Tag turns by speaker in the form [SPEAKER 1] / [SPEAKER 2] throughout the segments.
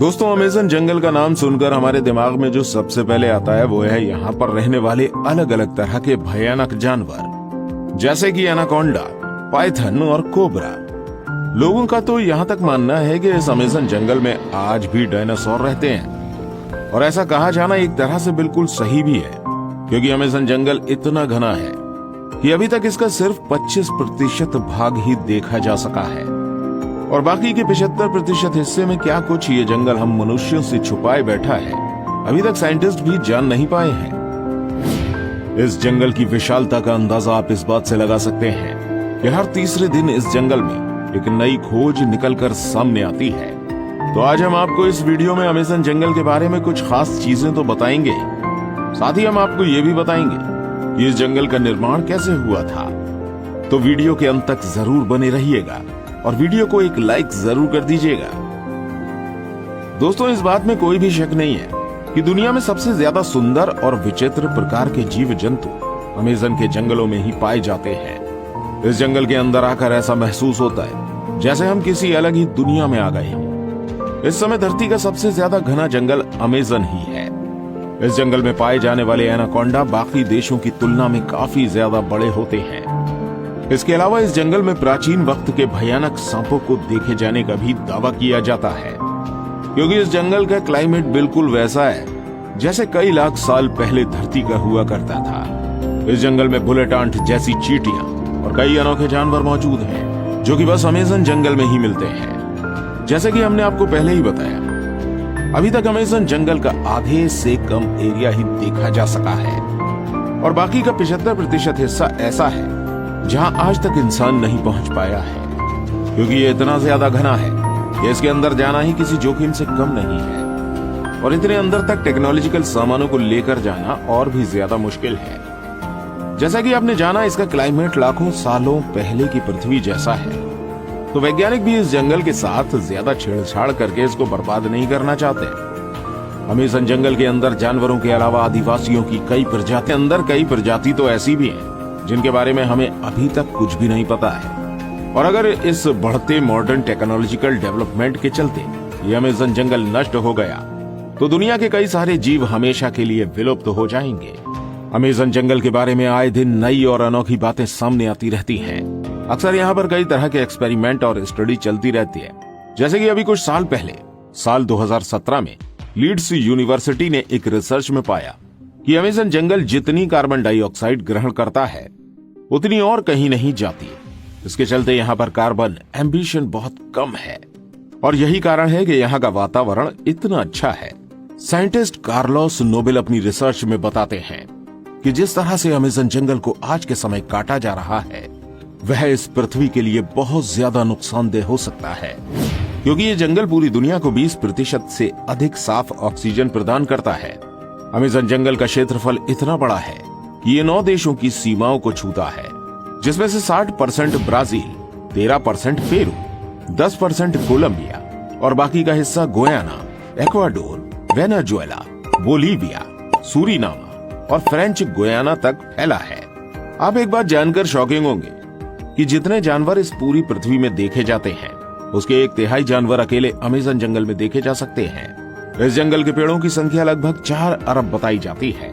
[SPEAKER 1] दोस्तों, अमेज़न जंगल का नाम सुनकर हमारे दिमाग में जो सबसे पहले आता है वो है यहाँ पर रहने वाले अलग अलग तरह के भयानक जानवर, जैसे कि एनाकोंडा, पाइथन और कोबरा। लोगों का तो यहाँ तक मानना है कि इस अमेज़न जंगल में आज भी डायनासोर रहते हैं, और ऐसा कहा जाना एक तरह से बिल्कुल सही भी है, क्योंकि अमेज़न जंगल इतना घना है कि अभी तक इसका सिर्फ 25% भाग ही देखा जा सका है, और बाकी के 75% हिस्से में क्या कुछ ये जंगल हम मनुष्यों से छुपाए बैठा है, अभी तक साइंटिस्ट भी जान नहीं पाए हैं। इस जंगल की विशालता का अंदाजा आप इस बात से लगा सकते हैं कि हर तीसरे दिन इस जंगल में एक नई खोज निकलकर सामने आती है। तो आज हम आपको इस वीडियो में अमेज़न जंगल के बारे में कुछ खास चीजें तो बताएंगे, साथ ही हम आपको ये भी बताएंगे कि इस जंगल का निर्माण कैसे हुआ था। तो वीडियो के अंत तक जरूर बने रहिएगा और वीडियो को एक लाइक जरूर कर दीजिएगा। दोस्तों, इस बात में कोई भी शक नहीं है कि दुनिया में सबसे ज्यादा सुंदर और विचित्र प्रकार के जीव जंतु अमेज़न के जंगलों में ही पाए जाते हैं। इस जंगल के अंदर आकर ऐसा महसूस होता है जैसे हम किसी अलग ही दुनिया में आ गए हों। इस समय धरती का सबसे ज्यादा घना जंगल अमेज़न ही है। इस जंगल में पाए जाने वाले एनाकोंडा बाकी देशों की तुलना में काफी ज्यादा बड़े होते हैं। इसके अलावा इस जंगल में प्राचीन वक्त के भयानक सांपों को देखे जाने का भी दावा किया जाता है, क्योंकि इस जंगल का क्लाइमेट बिल्कुल वैसा है जैसे कई लाख साल पहले धरती का हुआ करता था। इस जंगल में बुलेट आंट जैसी चींटियां और कई अनोखे जानवर मौजूद हैं, जो कि बस अमेज़न जंगल में ही मिलते हैं। जैसे कि हमने आपको पहले ही बताया, अभी तक अमेज़न जंगल का आधे से कम एरिया ही देखा जा सका है, और बाकी का 75% हिस्सा ऐसा है जहां आज तक इंसान नहीं पहुंच पाया है, क्योंकि ये इतना ज्यादा घना है कि इसके अंदर जाना ही किसी जोखिम से कम नहीं है, और इतने अंदर तक टेक्नोलॉजिकल सामानों को लेकर जाना और भी ज्यादा मुश्किल है। जैसा कि आपने जाना, इसका क्लाइमेट लाखों सालों पहले की पृथ्वी जैसा है, तो वैज्ञानिक भी इस जंगल के साथ ज्यादा छेड़छाड़ करके इसको बर्बाद नहीं करना चाहते। अमेज़न जंगल के अंदर जानवरों के अलावा आदिवासियों की कई प्रजाति तो ऐसी भी हैं जिनके बारे में हमें अभी तक कुछ भी नहीं पता है, और अगर इस बढ़ते मॉडर्न टेक्नोलॉजिकल डेवलपमेंट के चलते ये अमेज़न जंगल नष्ट हो गया तो दुनिया के कई सारे जीव हमेशा के लिए विलुप्त हो जाएंगे। अमेज़न जंगल के बारे में आए दिन नई और अनोखी बातें सामने आती रहती हैं। अक्सर यहाँ पर कई तरह के एक्सपेरिमेंट और स्टडी चलती रहती है। जैसे कि अभी कुछ साल पहले, साल 2017 में लीड्स यूनिवर्सिटी ने एक रिसर्च में पाया कि अमेज़न जंगल जितनी कार्बन डाइऑक्साइड ग्रहण करता है उतनी और कहीं नहीं जाती। इसके चलते यहाँ पर कार्बन एम्बिशन बहुत कम है, और यही कारण है कि यहाँ का वातावरण इतना अच्छा है। साइंटिस्ट कार्लोस नोबेल अपनी रिसर्च में बताते हैं कि जिस तरह से अमेज़न जंगल को आज के समय काटा जा रहा है, वह इस पृथ्वी के लिए बहुत ज्यादा नुकसानदेह हो सकता है, क्योंकि ये जंगल पूरी दुनिया को 20% से अधिक साफ ऑक्सीजन प्रदान करता है। अमेज़न जंगल का क्षेत्रफल इतना बड़ा है कि ये 9 देशों की सीमाओं को छूता है, जिसमें से 60% ब्राजील, 13% पेरू, 10% कोलंबिया और बाकी का हिस्सा गुयाना, एक्वाडोर, वेनेजुएला, बोलीविया, सूरीनामा और फ्रेंच गुयाना तक फैला है। आप एक बात जानकर शॉकिंग होंगे कि जितने जानवर इस पूरी पृथ्वी में देखे जाते हैं, उसके 1/3 जानवर अकेले अमेज़न जंगल में देखे जा सकते हैं। इस जंगल के पेड़ों की संख्या लगभग 4 अरब बताई जाती है,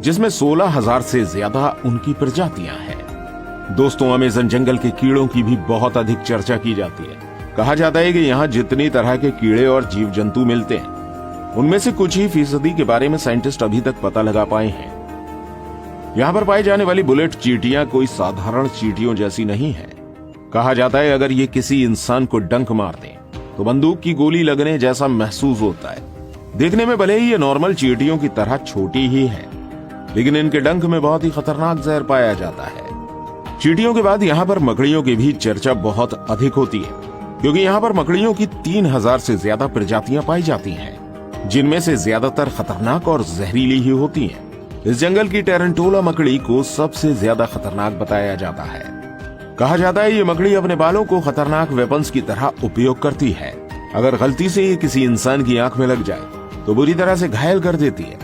[SPEAKER 1] जिसमें 16,000 से ज्यादा उनकी प्रजातियां हैं। दोस्तों, अमेज़न जंगल के कीड़ों की भी बहुत अधिक चर्चा की जाती है। कहा जाता है कि यहाँ जितनी तरह के कीड़े और जीव जंतु मिलते हैं, उनमें से कुछ ही फीसदी के बारे में साइंटिस्ट अभी तक पता लगा पाए हैं। यहाँ पर पाई जाने वाली बुलेट चींटियां कोई साधारण चींटियों जैसी नहीं है। कहा जाता है अगर ये किसी इंसान को डंक मार दें तो बंदूक की गोली लगने जैसा महसूस होता है। देखने में भले ही ये नॉर्मल चींटियों की तरह छोटी ही है, लेकिन इनके डंक में बहुत ही खतरनाक जहर पाया जाता है। चींटियों के बाद यहाँ पर मकड़ियों की भी चर्चा बहुत अधिक होती है, क्योंकि यहाँ पर मकड़ियों की 3000 से ज्यादा प्रजातियां पाई जाती हैं, जिनमें से ज्यादातर खतरनाक और जहरीली ही होती हैं। इस जंगल की टेरेंटोला मकड़ी को सबसे ज्यादा खतरनाक बताया जाता है। कहा जाता है ये मकड़ी अपने बालों को खतरनाक वेपन्स की तरह उपयोग करती है। अगर गलती से ये किसी इंसान की आंख में लग जाए तो बुरी तरह से घायल कर देती है।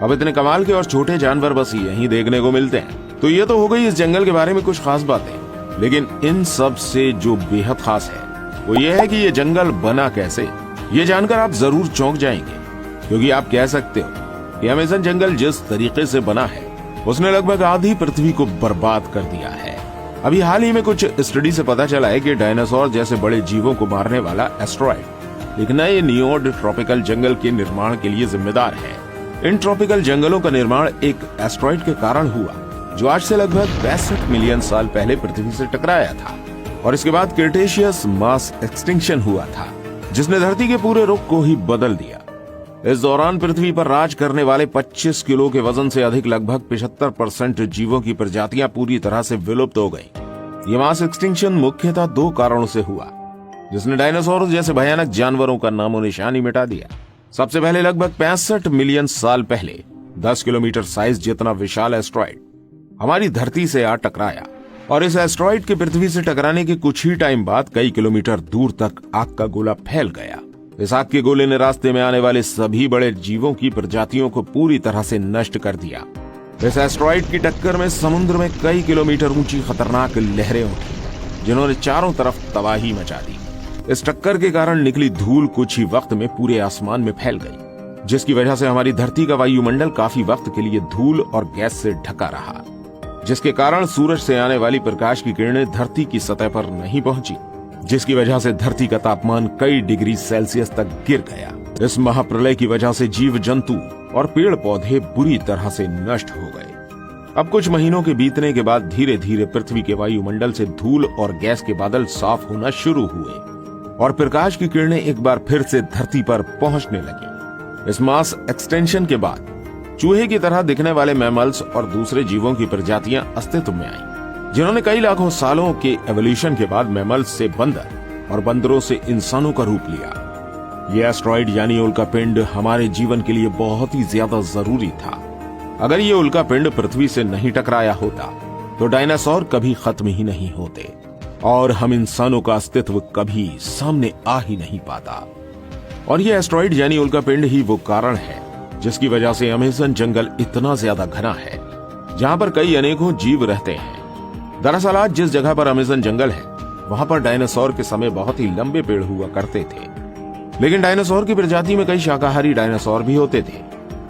[SPEAKER 1] अब इतने कमाल के और छोटे जानवर बस यहीं देखने को मिलते हैं। तो ये तो हो गई इस जंगल के बारे में कुछ खास बातें, लेकिन इन सब से जो बेहद खास है वो ये है कि ये जंगल बना कैसे, ये जानकर आप जरूर चौंक जाएंगे, क्योंकि आप कह सकते हो कि अमेज़न जंगल जिस तरीके से बना है उसने लगभग आधी पृथ्वी को बर्बाद कर दिया है। अभी हाल ही में कुछ स्टडी से पता चला है कि डायनासोर जैसे बड़े जीवों को मारने वाला एस्टेरॉयड एक नए नियोड ट्रॉपिकल जंगल के निर्माण के लिए जिम्मेदार है। इन ट्रॉपिकल जंगलों का निर्माण एक एस्टेरॉयड के कारण हुआ, जो आज से लगभग 62 मिलियन साल पहले पृथ्वी से टकराया था, और इसके बाद क्रिटेशियस मास एक्सटिंक्शन हुआ था, जिसने धरती के पूरे रुख को ही बदल दिया। इस दौरान पृथ्वी पर राज करने वाले 25 किलो के वजन से अधिक लगभग 75% जीवों की प्रजातियां पूरी तरह से विलुप्त हो गईं। ये मास एक्सटिंक्शन मुख्यतः 2 कारणों से हुआ, जिसने डायनासोर जैसे भयानक जानवरों का नामो निशान ही मिटा दिया। सबसे पहले लगभग 65 मिलियन साल पहले 10 किलोमीटर साइज जितना विशाल एस्टेरॉयड हमारी धरती से आ टकराया, और इस एस्टेरॉयड के पृथ्वी से टकराने के कुछ ही टाइम बाद कई किलोमीटर दूर तक आग का गोला फैल गया। इस आग के गोले ने रास्ते में आने वाले सभी बड़े जीवों की प्रजातियों को पूरी तरह से नष्ट कर दिया। इस एस्टेरॉयड की टक्कर में समुद्र में कई किलोमीटर ऊंची खतरनाक लहरें उठी, जिन्होंने चारों तरफ तबाही मचा दी। इस टक्कर के कारण निकली धूल कुछ ही वक्त में पूरे आसमान में फैल गई, जिसकी वजह से हमारी धरती का वायुमंडल काफी वक्त के लिए धूल और गैस से ढका रहा, जिसके कारण सूरज से आने वाली प्रकाश की किरणें धरती की सतह पर नहीं पहुंची, जिसकी वजह से धरती का तापमान कई डिग्री सेल्सियस तक गिर गया। इस महाप्रलय की वजह से जीव जंतु और पेड़ पौधे बुरी तरह से नष्ट हो गए। अब कुछ महीनों के बीतने के बाद धीरे धीरे पृथ्वी के वायुमंडल से धूल और गैस के बादल साफ होना शुरू हुए, और प्रकाश की किरणें एक बार फिर से धरती पर पहुंचने लगी। इस मास एक्सटेंशन के बाद चूहे की तरह दिखने वाले मैमल्स और दूसरे जीवों की प्रजातियां अस्तित्व में आईं, जिन्होंने कई लाखों सालों के एवोल्यूशन के बाद मैमल्स से बंदर और बंदरों से इंसानों का रूप लिया। यह एस्टेरॉयड यानी उल्कापिंड हमारे जीवन के लिए बहुत ही ज्यादा जरूरी था। अगर ये उल्कापिंड पृथ्वी से नहीं टकराया होता तो डायनासोर कभी खत्म ही नहीं होते, और हम इंसानों का अस्तित्व कभी सामने आ ही नहीं पाता। और यह एस्टेरॉयड यानी उल्कापिंड ही वो कारण है जिसकी वजह से अमेज़न जंगल इतना ज्यादा घना है, जहां पर कई अनेकों जीव रहते हैं। दरअसल आज जिस जगह पर अमेज़न जंगल है, वहां पर डायनासोर के समय बहुत ही लंबे पेड़ हुआ करते थे, लेकिन डायनासोर की प्रजाति में कई शाकाहारी डायनासोर भी होते थे,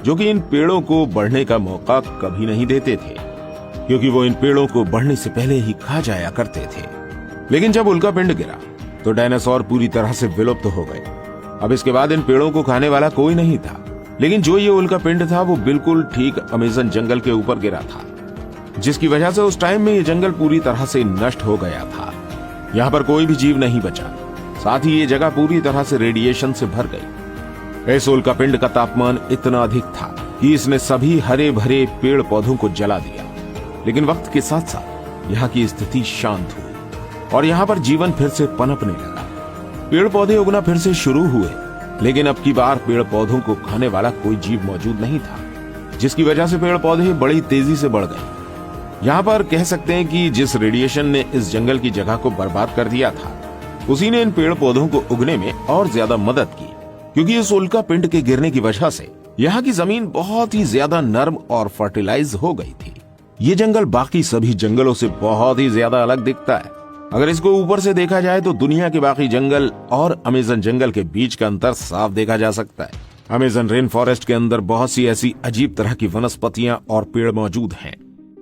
[SPEAKER 1] जो कि इन पेड़ों को बढ़ने का मौका कभी नहीं देते थे, क्योंकि वो इन पेड़ों को बढ़ने से पहले ही खा जाया करते थे। लेकिन जब उल्कापिंड गिरा तो डायनासोर पूरी तरह से विलुप्त हो गए। अब इसके बाद इन पेड़ों को खाने वाला कोई नहीं था, लेकिन जो ये उल्कापिंड था वो बिल्कुल ठीक अमेज़न जंगल के ऊपर गिरा था, जिसकी वजह से उस टाइम में ये जंगल पूरी तरह से नष्ट हो गया था। यहाँ पर कोई भी जीव नहीं बचा, साथ ही ये जगह पूरी तरह से रेडिएशन से भर गई। इस उल्कापिंड का तापमान इतना अधिक था कि इसने सभी हरे भरे पेड़ पौधों को जला दिया। लेकिन वक्त के साथ साथ यहाँ की स्थिति शांत हुई और यहाँ पर जीवन फिर से पनपने लगा। पेड़ पौधे उगना फिर से शुरू हुए, लेकिन अब की बार पेड़ पौधों को खाने वाला कोई जीव मौजूद नहीं था, जिसकी वजह से पेड़ पौधे बड़ी तेजी से बढ़ गए। यहाँ पर कह सकते हैं कि जिस रेडिएशन ने इस जंगल की जगह को बर्बाद कर दिया था, उसी ने इन पेड़ पौधों को उगने में और ज्यादा मदद की, क्योंकि इस उल्कापिंड के गिरने की वजह से यहाँ की जमीन बहुत ही ज्यादा नर्म और फर्टिलाइज हो गई थी। ये जंगल बाकी सभी जंगलों से बहुत ही ज्यादा अलग दिखता है। अगर इसको ऊपर से देखा जाए तो दुनिया के बाकी जंगल और अमेज़न जंगल के बीच का अंतर साफ देखा जा सकता है। अमेज़न रेन फॉरेस्ट के अंदर बहुत सी ऐसी अजीब तरह की वनस्पतियां और पेड़ मौजूद हैं,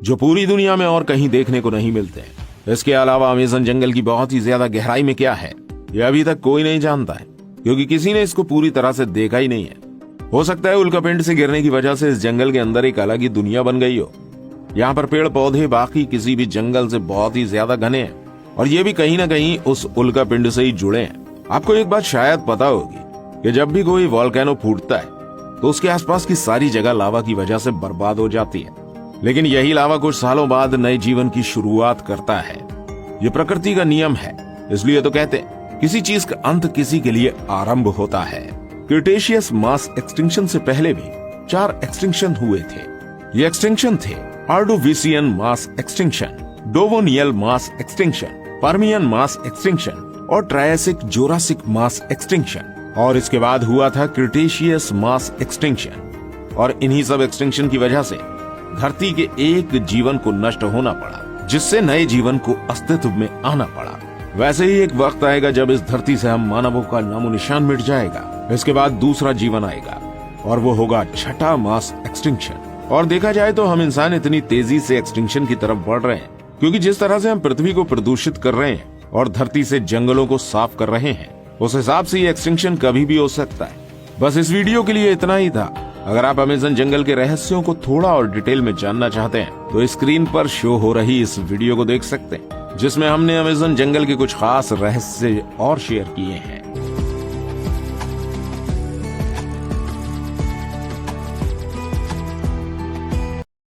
[SPEAKER 1] जो पूरी दुनिया में और कहीं देखने को नहीं मिलते हैं। इसके अलावा अमेज़न जंगल की बहुत ही ज्यादा गहराई में क्या है, यह अभी तक कोई नहीं जानता है, क्योंकि किसी ने इसको पूरी तरह से देखा ही नहीं है। हो सकता है उल्कापिंड से गिरने की वजह से इस जंगल के अंदर एक अलग ही दुनिया बन गई हो। यहाँ पर पेड़ पौधे बाकी किसी भी जंगल से बहुत ही ज्यादा घने हैं, और ये भी कहीं ना कहीं उस उल्कापिंड से ही जुड़े हैं। आपको एक बात शायद पता होगी कि जब भी कोई वोल्केनो फूटता है तो उसके आसपास की सारी जगह लावा की वजह से बर्बाद हो जाती है, लेकिन यही लावा कुछ सालों बाद नए जीवन की शुरुआत करता है। ये प्रकृति का नियम है, इसलिए तो कहते हैं किसी चीज का अंत किसी के लिए आरंभ होता है। क्रिटेशियस मास एक्सटिंक्शन से पहले भी 4 एक्सटिंक्शन हुए थे। ये एक्सटिंक्शन थे Ordovician mass extinction, Devonian mass extinction, Permian mass extinction और ट्रायसिक जोरासिक मास एक्सटिंक्शन। और इसके बाद हुआ था क्रिटेशियस मास एक्सटिंक्शन। और इन्हीं सब एक्सटिंक्शन की वजह से धरती के एक जीवन को नष्ट होना पड़ा, जिससे नए जीवन को अस्तित्व में आना पड़ा। वैसे ही एक वक्त आएगा जब इस धरती से हम मानवों का नामो निशान मिट जाएगा। इसके बाद दूसरा जीवन आएगा और वो होगा छठा मास एक्सटिंक्शन। और देखा जाए तो हम इंसान इतनी तेजी से एक्सटिंक्शन की तरफ बढ़ रहे हैं क्योंकि जिस तरह से हम पृथ्वी को प्रदूषित कर रहे हैं और धरती से जंगलों को साफ कर रहे हैं, उस हिसाब से ये एक्सटिंक्शन कभी भी हो सकता है। बस इस वीडियो के लिए इतना ही था। अगर आप अमेज़न जंगल के रहस्यों को थोड़ा और डिटेल में जानना चाहते हैं तो स्क्रीन पर शो हो रही इस वीडियो को देख सकते हैं, जिसमें हमने अमेज़न जंगल के कुछ खास रहस्य और शेयर किए हैं।